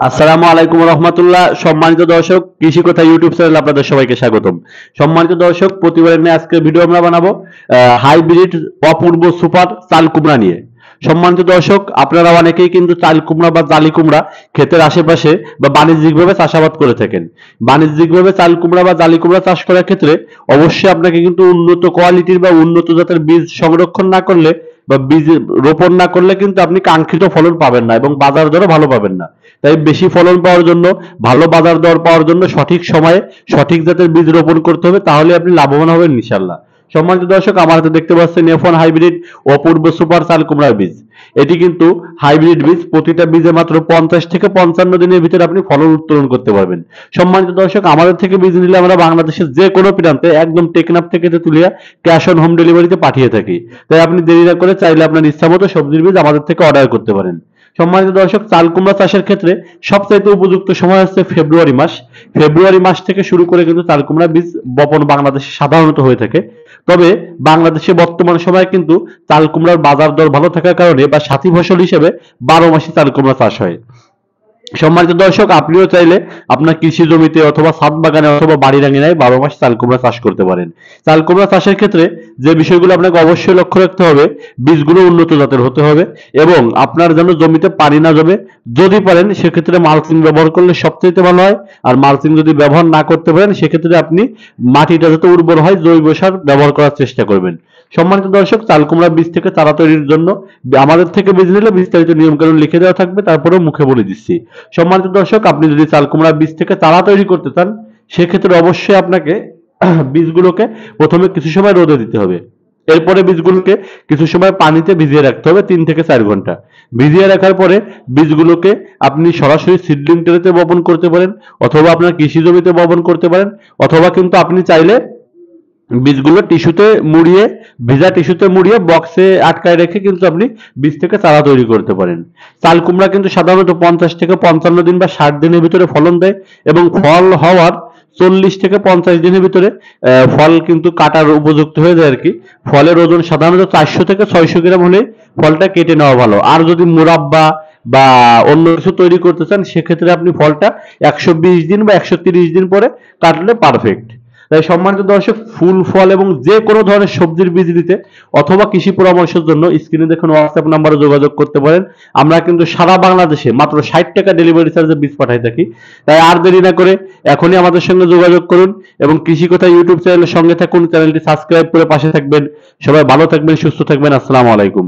আসসালামু আলাইকুম রহমতুল্লাহ। সম্মানিত দর্শক, কৃষি কথা ইউটিউব চ্যানেলে আপনাদের সবাইকে স্বাগতম। সম্মানিত দর্শক, প্রতিবারের ন্যায় আজকে ভিডিও আমরা বানাবো হাইব্রিড অপূর্ব সুপার চাল কুমড়া নিয়ে। সম্মানিত দর্শক, আপনারা অনেকেই কিন্তু চাল কুমড়া বা জালি কুমড়া ক্ষেতের আশেপাশে বা বাণিজ্যিকভাবে চাষাবাদ করে থাকেন। বাণিজ্যিকভাবে চাল কুমড়া বা জালি কুমড়া চাষ করার ক্ষেত্রে অবশ্যই আপনাকে কিন্তু উন্নত কোয়ালিটির বা উন্নত জাতের বীজ সংরক্ষণ না করলে বা বীজ রোপণ না করলে কিন্তু আপনি কাঙ্ক্ষিত ফলন পাবেন না এবং বাজার দরও ভালো পাবেন না। তাই বেশি ফলন পাওয়ার জন্য, ভালো বাজার দর পাওয়ার জন্য সঠিক সময়ে সঠিক জাতের বীজ রোপণ করতে হবে, তাহলে আপনি লাভবান হবেন ইনশাল্লাহ। সম্মানিত দর্শক, আমার হাতে দেখতে পাচ্ছেন F1 হাইব্রিড অপূর্ব সুপার চাল কুমড়ার বীজ। এটি কিন্তু হাইব্রিড বীজ, প্রতিটা বীজে মাত্র 50 থেকে 55 দিনের ভিতরে আপনি ফলন উত্তোলন করতে পারবেন। সম্মানিত দর্শক, আমাদের থেকে বীজ নিলে আমরা বাংলাদেশের যে কোনো প্রান্তে একদম টেকনাফ থেকে তেতুলিয়া ক্যাশ অন হোম ডেলিভারিতে পাঠিয়ে থাকি। তাই আপনি দেরি না করে চাইলে আপনার ইচ্ছামতো সবজির বীজ আমাদের থেকে অর্ডার করতে পারেন। সম্মানিত দর্শক, চাল কুমড়া চাষের ক্ষেত্রে সবচাইতে উপযুক্ত সময় হচ্ছে ফেব্রুয়ারি মাস। ফেব্রুয়ারি মাস থেকে শুরু করে কিন্তু চাল কুমড়া বীজ বপন বাংলাদেশে সাধারণত হয়ে থাকে। তবে বাংলাদেশে বর্তমান সময়ে কিন্তু চাল কুমড়ার বাজার দর ভালো থাকার কারণে বা সাথী ফসল হিসেবে 12 মাসই চাল কুমড়া চাষ হয়। সম্মানিত দর্শক, আপনিও চাইলে আপনার কৃষি জমিতে অথবা ছাদ বাগানে অথবা বাড়ির আঙিনায় 12 মাস চাল কুমড়া চাষ করতে পারেন। চাল কুমড়া চাষের ক্ষেত্রে যে বিষয়গুলো আপনাকে অবশ্যই লক্ষ্য রাখতে হবে, বীজগুলো উন্নত জাতের হতে হবে এবং আপনার যেন জমিতে পানি না জমে। যদি পারেন সেক্ষেত্রে মালচিং ব্যবহার করলে সবচেয়ে ভালো হয়। আর মালচিং যদি ব্যবহার না করতে পারেন সেক্ষেত্রে আপনি মাটিটা যাতে উর্বর হয় জৈব সার ব্যবহার করার চেষ্টা করবেন। সম্মানিত দর্শক, চাল কুমড়া বীজ থেকে চারা তৈরির জন্য আমাদের থেকে বীজ নিলে বিস্তারিত নিয়মকানুন লিখে দেওয়া থাকবে, তারপরেও মুখে বলে দিচ্ছি। সম্মানিত দর্শক, আপনি যদি চাল কুমড়া বীজ থেকে চারা তৈরি করতে চান সেক্ষেত্রে অবশ্যই আপনাকে বীজগুলোকে প্রথমে কিছু সময় রোদে দিতে হবে। এরপরে বীজগুলোকে কিছু সময় পানিতে ভিজিয়ে রাখতে হবে 3 থেকে 4 ঘন্টা। ভিজিয়ে রাখার পরে বীজগুলোকে আপনি সরাসরি সিডলিং ট্রেতে বপন করতে পারেন, অথবা আপনার কৃষি জমিতে বপন করতে পারেন, অথবা কিন্তু আপনি চাইলে বীজগুলো টিস্যুতে মুড়িয়ে, ভিজা টিস্যুতে মুড়িয়ে বক্সে আটকায় রেখে কিন্তু আপনি বীজ থেকে চারা তৈরি করতে পারেন। চাল কুমড়া কিন্তু সাধারণত 50 থেকে 55 দিন বা 60 দিনের ভিতরে ফলন দেয় এবং ফল হওয়ার 40 থেকে 50 দিনের ভিতরে ফল কিন্তু কাটার উপযুক্ত হয়ে যায় আর কি। ফলের ওজন সাধারণত 400 থেকে 600 গ্রাম হলে ফলটা কেটে নেওয়া ভালো। আর যদি মুরাব্বা বা অন্য কিছু তৈরি করতে চান সেক্ষেত্রে আপনি ফলটা 120 দিন বা 130 দিন পরে কাটলে পারফেক্ট। তাই সম্মানিত দর্শক, ফুল ফল এবং যে কোনো ধরনের সবজির বীজ দিতে অথবা কৃষি পরামর্শের জন্য স্ক্রিনে দেখুন হোয়াটসঅ্যাপ নাম্বারে যোগাযোগ করতে পারেন। আমরা কিন্তু সারা বাংলাদেশে মাত্র 60 টাকা ডেলিভারি চার্জে বীজ পাঠাই থাকি। তাই আর দেরি না করে এখনই আমাদের সঙ্গে যোগাযোগ করুন এবং কৃষি কথা ইউটিউব চ্যানেলের সঙ্গে থাকুন। চ্যানেলটি সাবস্ক্রাইব করে পাশে থাকবেন। সবাই ভালো থাকবেন, সুস্থ থাকবেন। আসসালামু আলাইকুম।